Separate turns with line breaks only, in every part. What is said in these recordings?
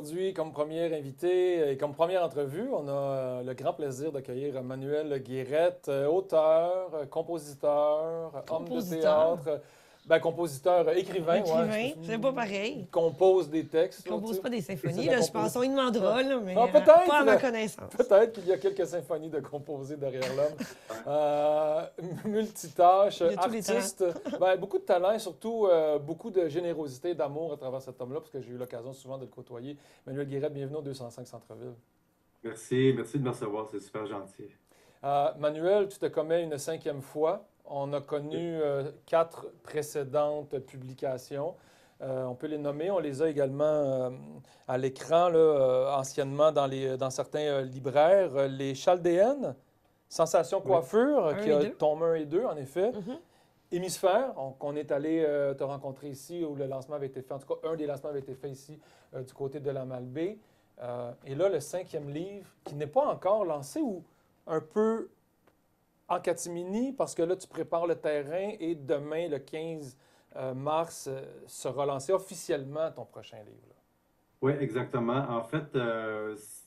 aujourd'hui, comme premier invité et comme première entrevue, on a le grand plaisir d'accueillir Manuel Guérette, auteur, compositeur, homme de
Compositeur,
théâtre, compositeur, écrivain, ouais,
écrivain, c'est pas pareil.
il compose des textes,
Il
là, tu
compose
sais.
pas des
C'est
symphonies,
de la
là, je pense. On y
Ah,
demandera, là, mais
ah,
pas à ma
peut-être,
connaissance.
peut-être qu'il y a quelques symphonies de composer derrière l'homme. Euh, Multitâche,
Il y a tous les talents.
artiste, beaucoup de talent et surtout beaucoup de générosité, d'amour à travers cet homme-là, parce que j'ai eu l'occasion souvent de le côtoyer. Manuel Guérette, bienvenue au 205 Centre-Ville.
Merci de me recevoir, c'est super gentil.
Manuel, tu te commets une cinquième fois. On a connu quatre précédentes publications. On peut les nommer. On les a également à l'écran, là, anciennement dans certains libraires. Les Chaldéennes, Sensation
Oui,
Coiffure,
Un
qui
et
a
deux.
tome 1 et 2, en effet.
Mhm.
Hémisphère, qu'on est allé te rencontrer ici, où le lancement avait été fait. En tout cas, un des lancements avait été fait ici, du côté de la Malbaie. Et là, le cinquième livre, qui n'est pas encore lancé, ou un peu en catimini, parce que là, tu prépares le terrain et demain, le 15 mars, sera lancé officiellement ton prochain livre. Là.
oui, exactement. En fait,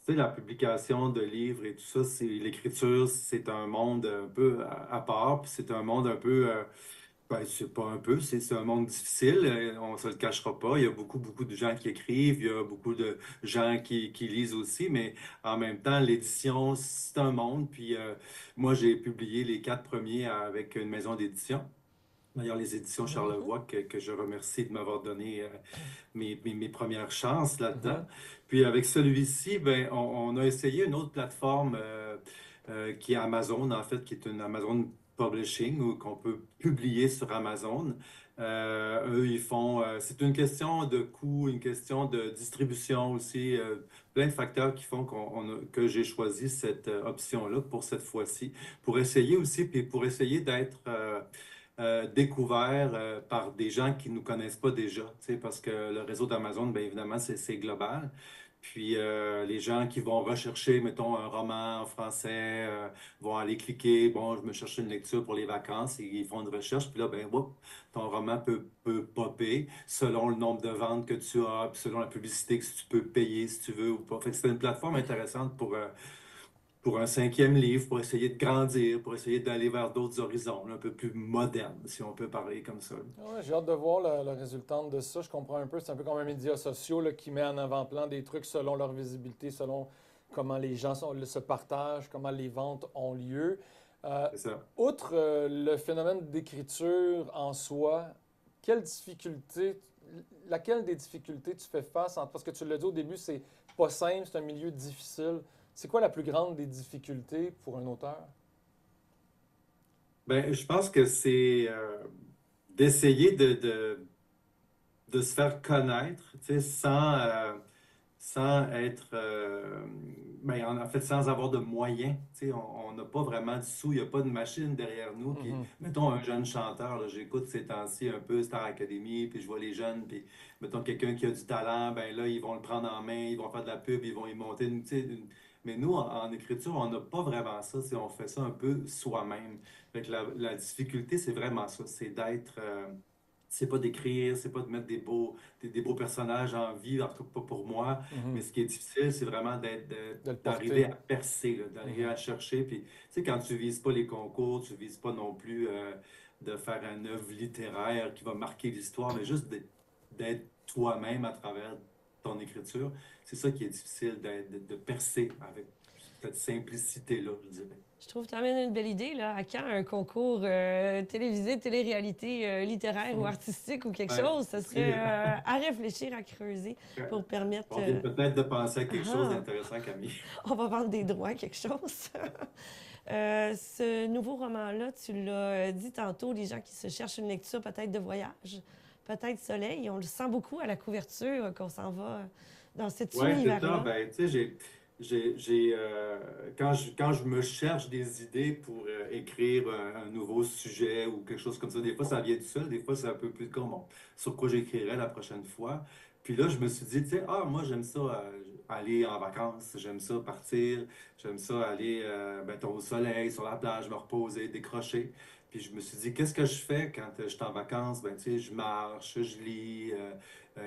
c'est la publication de livres et tout ça, c'est l'écriture, c'est un monde un peu à part, puis c'est un monde un peu, c'est pas un peu, c'est un monde difficile, on se le cachera pas. Il y a beaucoup de gens qui écrivent, il y a beaucoup de gens qui lisent aussi, mais en même temps, l'édition, c'est un monde. Puis moi, j'ai publié les quatre premiers avec une maison d'édition. D'ailleurs, les éditions
Mhm,
Charlevoix, que je remercie de m'avoir donné mes premières chances là-dedans.
mhm.
Puis avec celui-ci, ben, on a essayé une autre plateforme qui est Amazon, en fait, qui est une Amazon Publishing, ou qu'on peut publier sur Amazon. Eux, ils font, c'est une question de coût, une question de distribution aussi, plein de facteurs qui font que j'ai choisi cette option-là pour cette fois-ci, pour essayer aussi, puis pour essayer d'être découvert par des gens qui ne nous connaissent pas déjà, tu sais, parce que le réseau d'Amazon, bien évidemment, c'est global. Puis les gens qui vont rechercher, mettons, un roman en français, vont aller cliquer, bon, je me cherche une lecture pour les vacances, et ils font une recherche, puis là, ben, whoop, ton roman peut popper selon le nombre de ventes que tu as, puis selon la publicité que tu peux payer si tu veux ou pas. Fait que c'est une plateforme intéressante pour un cinquième livre, pour essayer de grandir, pour essayer d'aller vers d'autres horizons, là, un peu plus modernes, si on peut parler comme ça.
Ouais, j'ai hâte de voir le résultat de ça. Je comprends un peu. C'est un peu comme un média social là, qui met en avant-plan des trucs selon leur visibilité, selon comment les gens se partagent, comment les ventes ont lieu. Euh,
C'est ça.
Outre le phénomène d'écriture en soi, quelle difficulté, laquelle des difficultés tu fais face? Parce que tu l'as dit au début, c'est pas simple, c'est un milieu difficile. C'est quoi la plus grande des difficultés pour un auteur?
Ben, je pense que c'est d'essayer de se faire connaître, tu sais, sans être, ben, en fait, sans avoir de moyens. Tu sais, on n'a pas vraiment de sous, il n'y a pas de machine derrière nous. Puis,
Mhm.
mettons, un jeune chanteur, là, j'écoute ces temps-ci un peu Star Academy, puis je vois les jeunes, puis, mettons, quelqu'un qui a du talent, ben là, ils vont le prendre en main, ils vont faire de la pub, ils vont y monter tu sais, Mais nous, en écriture, on n'a pas vraiment ça. Tu sais, on fait ça un peu soi-même. Fait que la difficulté, c'est vraiment ça, c'est d'être. C'est pas d'écrire, c'est pas de mettre des beaux personnages en vie, en tout cas pas pour moi. Mais
Mhm.
ce qui est difficile, c'est vraiment
De le
d'arriver
porter.
à percer, là, d'arriver
Mhm.
à chercher. Puis, tu sais, quand tu vises pas les concours, tu vises pas non plus de faire une œuvre littéraire qui va marquer l'histoire, mais juste d'être toi-même à travers ton écriture. C'est ça qui est difficile, de percer avec cette simplicité-là, je dirais.
Je trouve que tu amènes une belle idée, là. À quand un concours télévisé, télé-réalité littéraire ou
Mhm.
artistique ou quelque
Ouais,
chose? Ça serait
c'est.
à réfléchir, à creuser pour permettre...
On vient peut-être de penser à quelque chose
ah,
d'intéressant, Camille.
on va vendre des droits, quelque chose. Ce nouveau roman-là, tu l'as dit tantôt, les gens qui se cherchent une lecture peut-être de voyage, peut-être soleil. On le sent beaucoup à la couverture qu'on s'en va dans cet
Ouais, c'est ça.
univers-là.
Ben, tu sais, quand je me cherche des idées pour écrire un nouveau sujet ou quelque chose comme ça, des fois ça vient tout seul, des fois c'est un peu plus comme bon, sur quoi j'écrirai la prochaine fois. Puis là, je me suis dit, tu sais, ah, moi j'aime ça. aller en vacances, j'aime ça partir, j'aime ça aller au soleil, sur la plage, me reposer, décrocher. Puis je me suis dit, qu'est-ce que je fais quand je suis en vacances? Ben, tu sais, je marche, je lis,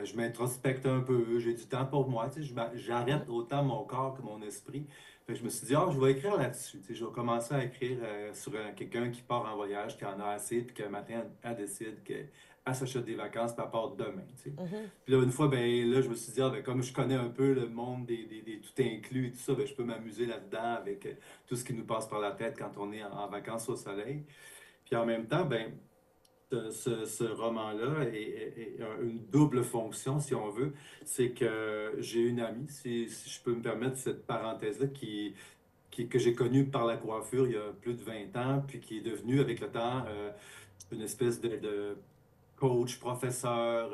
je m'introspecte un peu, j'ai du temps pour moi, tu sais,
Mhm.
j'arrête autant mon corps que mon esprit. Fait que je me suis dit, ah, je vais écrire là-dessus. Tu sais, je vais commencer à écrire sur quelqu'un qui part en voyage, qui en a assez, puis qu'un matin, elle décide qu'elle s'achète des vacances, puis elle part demain. Tu sais.
Mhm.
Puis là, une fois, ben, là, je me suis dit, ah, ben, comme je connais un peu le monde des tout inclus et tout ça, ben, je peux m'amuser là-dedans avec tout ce qui nous passe par la tête quand on est en vacances au soleil. Puis en même temps, ben, ce roman-là a une double fonction, si on veut. C'est que j'ai une amie, si je peux me permettre cette parenthèse-là, que j'ai connue par la coiffure il y a plus de 20 ans, puis qui est devenue avec le temps une espèce de coach, professeur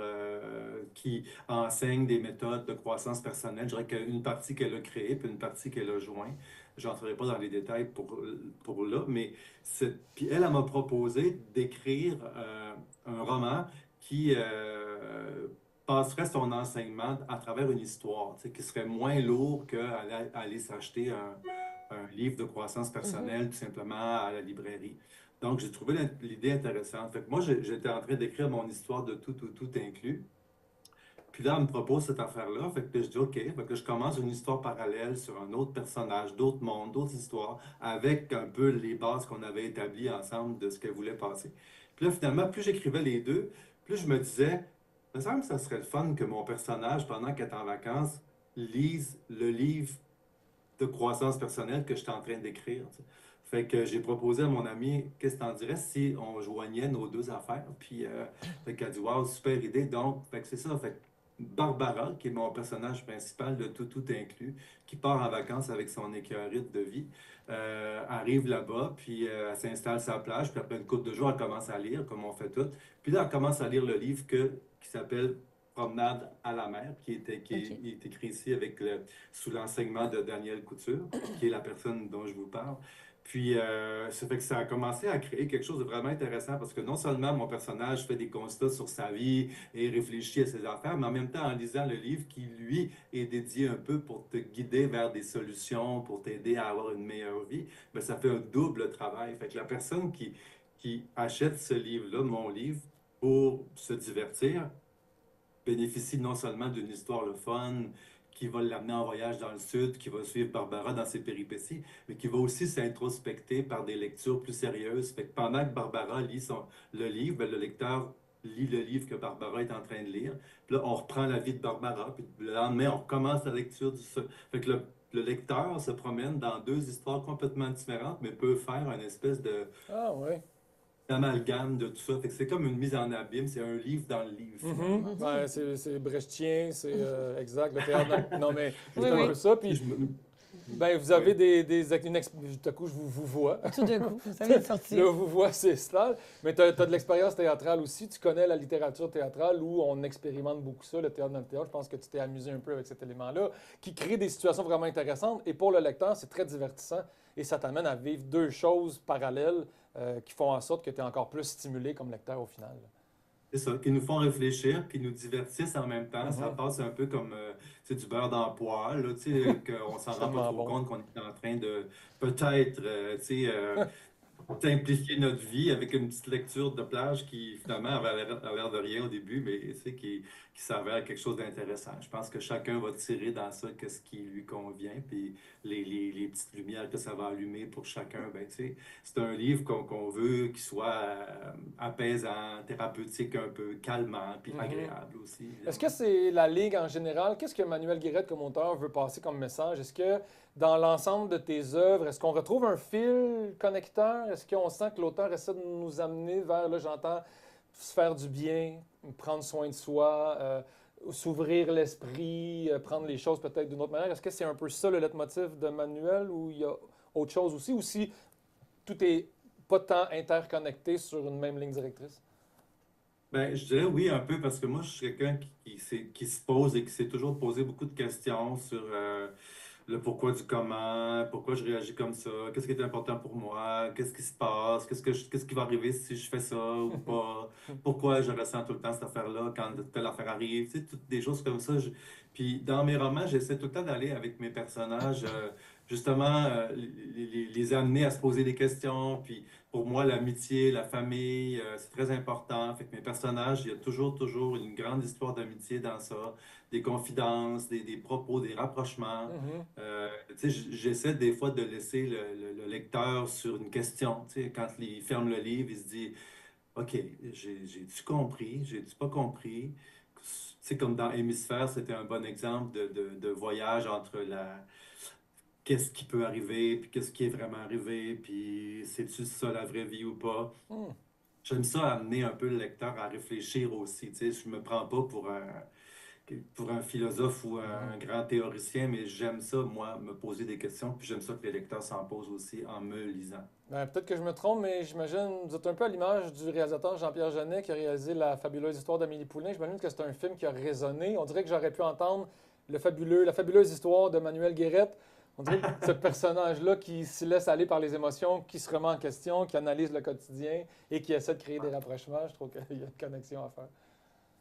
qui enseigne des méthodes de croissance personnelle. Je dirais qu'une partie qu'elle a créée, puis une partie qu'elle a joint. Je n'entrerai pas dans les détails pour là, mais puis elle m'a proposé d'écrire un roman qui passerait son enseignement à travers une histoire, tu sais, qui serait moins lourd qu'aller aller s'acheter un livre de croissance
Mhm.
personnelle tout simplement à la librairie. Donc, j'ai trouvé l'idée intéressante. Fait que moi, j'étais en train d'écrire mon histoire de tout inclus. Puis là, elle me propose cette affaire-là. Fait que je dis OK. Fait que je commence une histoire parallèle sur un autre personnage, d'autres mondes, d'autres histoires, avec un peu les bases qu'on avait établies ensemble de ce qu'elle voulait passer. Puis là, finalement, plus j'écrivais les deux, plus je me disais, il me semble que ça serait le fun que mon personnage, pendant qu'elle est en vacances, lise le livre de croissance personnelle que j'étais en train d'écrire. Tu sais. Fait que j'ai proposé à mon ami, qu'est-ce que t'en dirais si on joignait nos deux affaires? Puis, fait qu'elle a dit, wow, super idée. Donc, fait que c'est ça. Fait que Barbara, qui est mon personnage principal de tout inclus, qui part en vacances avec son écœurite de vie, arrive là-bas, puis elle s'installe sur la plage, puis après une couple de jours, elle commence à lire, comme on fait tout. Puis là, elle commence à lire le livre qui s'appelle Promenade à la mer,
OK.
il est écrit ici sous l'enseignement de Daniel Couture, qui est la personne dont je vous parle. Puis, ça fait que ça a commencé à créer quelque chose de vraiment intéressant parce que non seulement mon personnage fait des constats sur sa vie et réfléchit à ses affaires, mais en même temps, en lisant le livre qui, lui, est dédié un peu pour te guider vers des solutions, pour t'aider à avoir une meilleure vie, ben, ça fait un double travail. Fait que la personne qui achète ce livre-là, mon livre, pour se divertir, bénéficie non seulement d'une histoire le fun, qui va l'amener en voyage dans le sud, qui va suivre Barbara dans ses péripéties, mais qui va aussi s'introspecter par des lectures plus sérieuses. Fait que pendant que Barbara lit le livre, ben, le lecteur lit le livre que Barbara est en train de lire. Puis là, on reprend la vie de Barbara, puis le lendemain, on recommence la lecture Fait que le lecteur se promène dans deux histoires complètement différentes, mais peut faire une espèce
Ah, oui.
d'amalgame de tout ça. Fait que c'est comme une mise en abîme, c'est un livre dans le livre,
Mhm.
finalement.
Mhm.
Ouais, c'est brechtien, c'est exact, le théâtre. Non, mais
Oui,
c'est un peu
oui,
ça.
Puis
Puis,
je me-
ben, vous
Oui.
avez tout à coup, vous vois.
tout d'un coup, ça vient de sortir.
Là, vous voit, c'est stable. Mais tu as, de l'expérience théâtrale aussi. Tu connais la littérature théâtrale où on expérimente beaucoup ça, le théâtre dans le théâtre. Je pense que tu t'es amusé un peu avec cet élément-là, qui crée des situations vraiment intéressantes. Et pour le lecteur, c'est très divertissant. Et ça t'amène à vivre deux choses parallèles qui font en sorte que tu es encore plus stimulé comme lecteur au final.
C'est ça, qui nous font réfléchir, puis nous divertissent en même temps. Ça
Mhm.
passe un peu comme tu sais, du beurre dans le poêle, là, tu sais, qu'on s'en rend pas
Tellement
trop
bon.
compte qu'on est en train de peut-être tu sais, simplifier notre vie avec une petite lecture de plage qui finalement a l'air de rien au début, mais tu sais, qui s'avère quelque chose d'intéressant. Je pense que chacun va tirer dans ça qu'est-ce qui lui convient, puis les petites lumières que ça va allumer pour chacun, ben, tu sais, c'est un livre qu'on veut qu'il soit apaisant, thérapeutique, un peu calmant, puis
Mhm.
agréable aussi,
Est-ce que
évidemment.
c'est la Ligue en général? Qu'est-ce que Manuel Guérette, comme auteur, veut passer comme message? Est-ce que dans l'ensemble de tes œuvres, est-ce qu'on retrouve un fil connecteur? Est-ce qu'on sent que l'auteur essaie de nous amener vers, là j'entends, se faire du bien, prendre soin de soi, s'ouvrir l'esprit, prendre les choses peut-être d'une autre manière? Est-ce que c'est un peu ça le leitmotiv de Manuel ou il y a autre chose aussi? Ou si tout est pas tant interconnecté sur une même ligne directrice?
Ben, je dirais oui un peu parce que moi, je suis quelqu'un qui se pose et qui s'est toujours posé beaucoup de questions sur le pourquoi du comment, pourquoi je réagis comme ça, qu'est-ce qui est important pour moi, qu'est-ce qui se passe, qu'est-ce qui va arriver si je fais ça ou pas, pourquoi je ressens tout le temps cette affaire-là quand telle affaire arrive, tu sais, toutes des choses comme ça. Puis dans mes romans, j'essaie tout le temps d'aller avec mes personnages, justement, les amener à se poser des questions. Puis pour moi, l'amitié, la famille, c'est très important. Fait que mes personnages, il y a toujours une grande histoire d'amitié dans ça, des confidences, des propos, des rapprochements.
Mhm.
Tu sais, j'essaie des fois de laisser le lecteur sur une question. Tu sais, quand il ferme le livre, il se dit, OK, j'ai-tu compris? J'ai-tu pas compris? Tu sais, comme dans Hémisphère, c'était un bon exemple de voyage entre qu'est-ce qui peut arriver, puis qu'est-ce qui est vraiment arrivé, puis c'est-tu ça la vraie vie ou pas?
Mhm.
J'aime ça amener un peu le lecteur à réfléchir aussi. Tu sais, je me prends pas pour un philosophe ou
Mhm.
un grand théoricien, mais j'aime ça, moi, me poser des questions, puis j'aime ça que les lecteurs s'en posent aussi en me lisant.
Ben, peut-être que je me trompe, mais j'imagine, vous êtes un peu à l'image du réalisateur Jean-Pierre Jeunet qui a réalisé La fabuleuse histoire d'Amélie Poulain. J'imagine que c'est un film qui a résonné. On dirait que j'aurais pu entendre la fabuleuse histoire de Manuel Guérette. On dirait que ce personnage-là qui se laisse aller par les émotions, qui se remet en question, qui analyse le quotidien et qui essaie de créer des rapprochements. Je trouve qu'il y a une connexion à faire.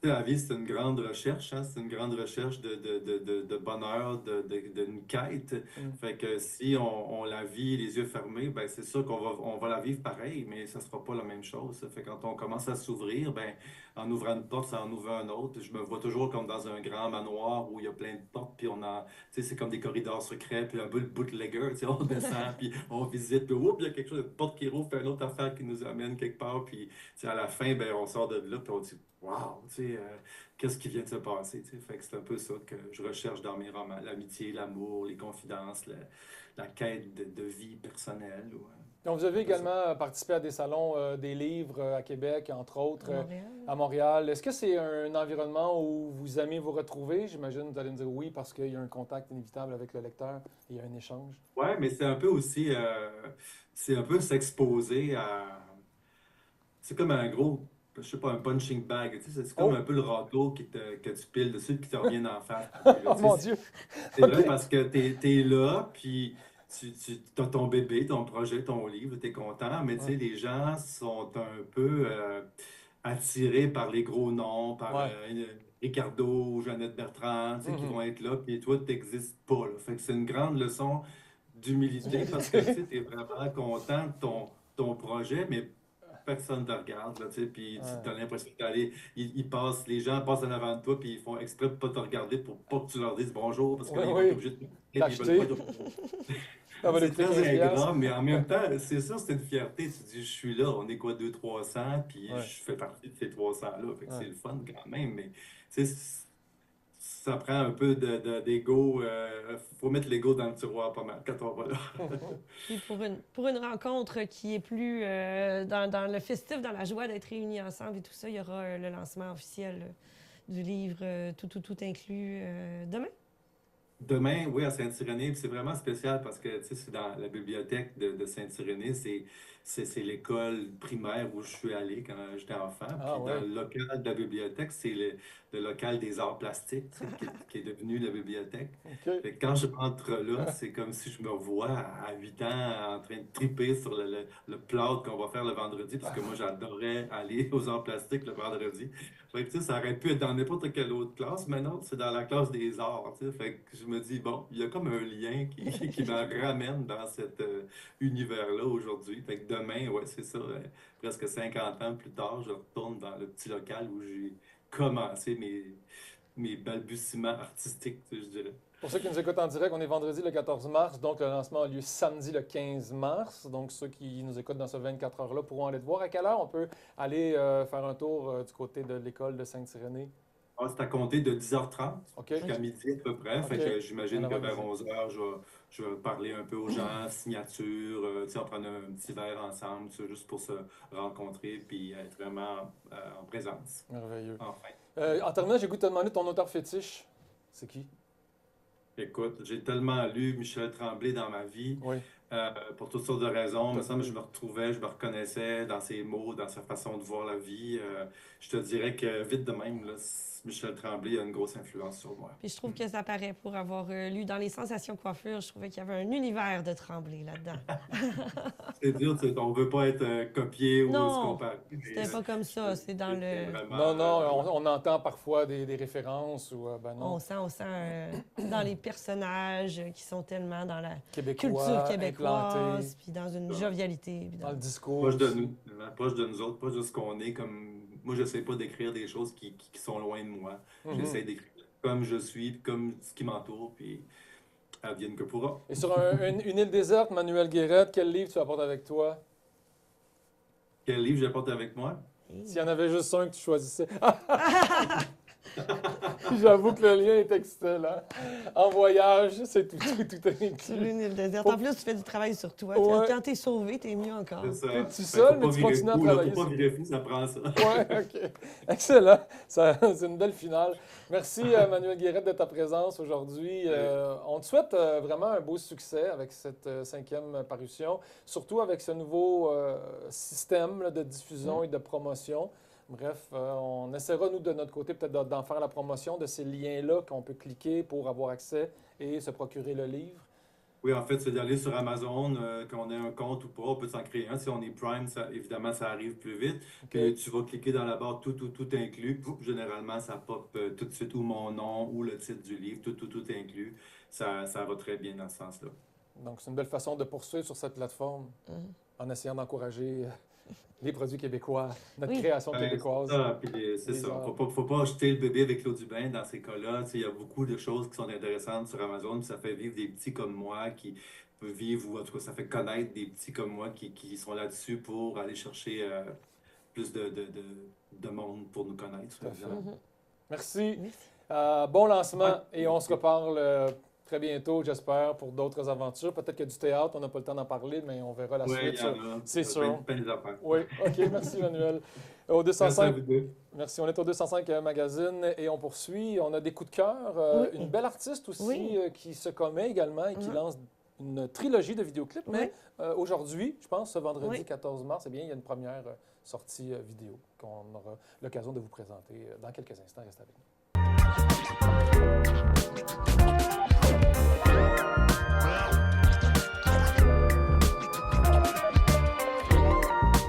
La vie, c'est une grande recherche, hein? C'est une grande recherche de bonheur, d'une quête.
Mm.
Fait que si on la vit les yeux fermés, ben c'est sûr on va la vivre pareil, mais ça sera pas la même chose. Ça fait que quand on commence à s'ouvrir, ben en ouvrant une porte, ça en ouvre un autre. Je me vois toujours comme dans un grand manoir où il y a plein de portes, puis tu sais, c'est comme des corridors secrets, puis un peu le bootlegger, tu sais, on descend, puis on visite, puis oups, il y a quelque chose, une porte qui rouvre, puis une autre affaire qui nous amène quelque part, puis tu sais, à la fin, ben on sort de là, puis on dit wow, tu sais, qu'est-ce qui vient de se passer, tu sais? Fait que c'est un peu ça que je recherche dans mes romans, l'amitié, l'amour, les confidences, la quête de vie personnelle.
Donc, vous
C'est
avez
un peu ça.
également participé à des salons des livres à Québec, entre
À
autres,
Montréal.
à Montréal. Est-ce que c'est un environnement où vous aimez vous retrouver? J'imagine que vous allez me dire oui parce qu'il y a un contact inévitable avec le lecteur et il y a un échange.
Ouais, mais c'est un peu aussi, c'est un peu s'exposer à, c'est comme un gros, je sais pas, un punching bag, tu sais, c'est comme
Oh!
un peu le râteau que tu piles dessus puis qui te revient en face. Puis là,
Oh
tu
mon
sais,
Dieu!
c'est
OK.
vrai parce que t'es là, puis tu as ton bébé, ton projet, ton livre, tu es content, mais tu
Ouais.
sais, les gens sont un peu attirés par les gros noms, par
Ouais.
Ricardo ou Jeannette Bertrand, tu sais, qui
Mhm.
vont être là, puis toi, tu n'existes pas, là. Fait que c'est une grande leçon d'humilité parce que tu
D'humilité.
sais, tu es vraiment content de ton projet, mais personne ne te regarde, là, tu sais, puis tu as
Ouais.
l'impression d'aller, les gens passent en avant de toi, puis ils font exprès de pas te regarder pour pas que tu leur dises bonjour, parce que
Oui,
là, ils vont être
oui.
obligés de te parler, puis ils veulent pas
L'acheter.
être...
Ça va lui
C'est
coûter
très
15 piastres.
ingrat, mais en même temps, c'est ça, c'est une fierté. Tu dis, je suis là, on est quoi, 200-300, puis
Ouais.
je fais partie de ces 300-là, fait que
Ouais.
c'est le fun quand même, mais tu sais, ça prend un peu d'ego, faut mettre l'ego dans le tiroir pas mal quand on va là.
Puis pour une rencontre qui est plus dans le festif, dans la joie d'être réunis ensemble et tout ça, il y aura le lancement officiel du livre, tout inclus demain.
Demain, oui, à Saint-Irénée, puis c'est vraiment spécial parce que tu sais, c'est dans la bibliothèque de Saint-Irénée, c'est l'école primaire où je suis allé quand j'étais enfant.
Ah
Puis dans
ouais.
le local de la bibliothèque, c'est le local des arts plastiques, tu sais, qui est devenu la bibliothèque.
OK.
Fait que quand je rentre là, c'est comme si je me revois à 8 ans en train de triper sur le plâtre qu'on va faire le vendredi, parce que moi j'adorais aller aux arts plastiques le vendredi. Fait que, tu sais, ça aurait pu être dans n'importe quelle autre classe, mais non, c'est dans la classe des arts, tu sais. Fait que je me dis, bon, il y a comme un lien qui me ramène dans cet univers-là aujourd'hui. Fait que demain, ouais, c'est ça, presque 50 ans plus tard, je retourne dans le petit local où j'ai commencé mes balbutiements artistiques, tu sais, je dirais.
Pour ceux qui nous écoutent en direct, on est vendredi le 14 mars, donc le lancement a lieu samedi le 15 mars. Donc ceux qui nous écoutent dans ce 24 heures-là pourront aller te voir. À quelle heure on peut aller faire un tour du côté de l'école de Sainte-Irénée?
Ah, c'est à compter de 10h30
OK?
jusqu'à
OK.
midi à peu près.
OK.
Fait que
En
j'imagine que
avant
vers
midi.
11h, je vais parler un peu aux gens, signature, tu sais, on prend un petit verre ensemble, tu sais, juste pour se rencontrer puis être vraiment en présence.
Merveilleux.
Enfin,
En terminant, j'ai goût de te demander ton auteur fétiche. C'est qui?
écoute, j'ai tellement lu Michel Tremblay dans ma vie,
Oui.
pour toutes sortes de raisons. Il me
T'as-
semble que je me retrouvais, je me reconnaissais dans ses mots, dans sa façon de voir la vie. Je te dirais que vite de même, là, Michel Tremblay a une grosse influence sur moi.
Puis je trouve que ça paraît pour avoir lu dans les sensations coiffure, je trouvais qu'il y avait un univers de Tremblay là-dedans.
C'est dur, tu sais, on veut pas être copié ou se
Non,
comparer,
c'était pas comme ça, c'est dans
c'est
le...
vraiment...
Non, non, on entend parfois des références ou ben non,
On sent dans les personnages qui sont tellement dans la culture
québécois,
québécoise,
implanté
puis dans une jovialité. Puis
dans le discours.
proche de
aussi.
nous, vraiment proche de nous autres, proche de ce qu'on est. Comme moi, j'essaie pas d'écrire des choses qui sont loin de moi.
Mhm.
J'essaie d'écrire comme je suis, puis comme ce qui m'entoure, puis advienne que pourra.
Et sur une île déserte, Manuel Guérette, quel livre tu apportes avec toi?
Quel livre j'apporte avec moi?
S'il y en avait juste un que tu choisissais. J'avoue que le lien est excellent. En voyage, c'est tout
Sur
inclus.
une île déserte.
Faut-
En plus, tu fais du travail sur toi.
Ouais.
Quand t'es sauvé, t'es mieux encore.
C'est ça.
T'es tout
Fait
seul,
faut
mais
pas
tu
virer
continues à
fou, là.
travailler
Faut pas
sur-
virer fou, ça prend ça.
Ouais, OK. Excellent. C'est une belle finale. Merci, Manuel Guérette, de ta présence aujourd'hui. On te souhaite vraiment un beau succès avec cette 5e parution, surtout avec ce nouveau système là, de diffusion et de promotion. Bref, on essaiera, nous, de notre côté, peut-être d'en faire la promotion de ces liens-là qu'on peut cliquer pour avoir accès et se procurer le livre.
Oui, en fait, c'est d'aller sur Amazon, qu'on ait un compte ou pas, on peut s'en créer un. Si on est Prime, évidemment, ça arrive plus vite. Puis tu vas cliquer dans la barre tout inclus. Pouf, généralement, ça pop tout de suite ou mon nom ou le titre du livre, tout inclus. Ça va très bien dans ce sens-là.
Donc, c'est une belle façon de poursuivre sur cette plateforme en essayant d'encourager les produits québécois, notre
Oui.
création québécoise.
C'est ça, puis c'est
Les
ça.
arts.
Faut pas jeter le bébé avec l'eau du bain dans ces cas-là. Tu sais, il y a beaucoup de choses qui sont intéressantes sur Amazon, puis ça fait vivre des petits comme moi qui peuvent vivre, ou en tout cas, ça fait connaître des petits comme moi qui sont là-dessus pour aller chercher plus de monde pour nous connaître.
Tout à fait.
évidemment.
Merci.
Merci.
Bon lancement
Ouais.
et on se reparle très bientôt, j'espère, pour d'autres aventures. Peut-être que du théâtre, on n'a pas le temps d'en parler, mais on verra la
Oui,
suite.
il y en a.
C'est
Il y a
sûr.
plein des affaires.
Oui, OK, merci Manuel. Au
Merci à
205,
vous deux.
merci. On est au 205 Magazine et on poursuit. On a des coups de cœur.
Oui.
Une belle artiste aussi
Oui.
qui se commet également et qui lance une trilogie de vidéoclips.
Oui.
Mais aujourd'hui, je pense, ce vendredi
Oui.
14 mars, eh bien, il y a une première sortie vidéo qu'on aura l'occasion de vous présenter dans quelques instants. Restez avec nous.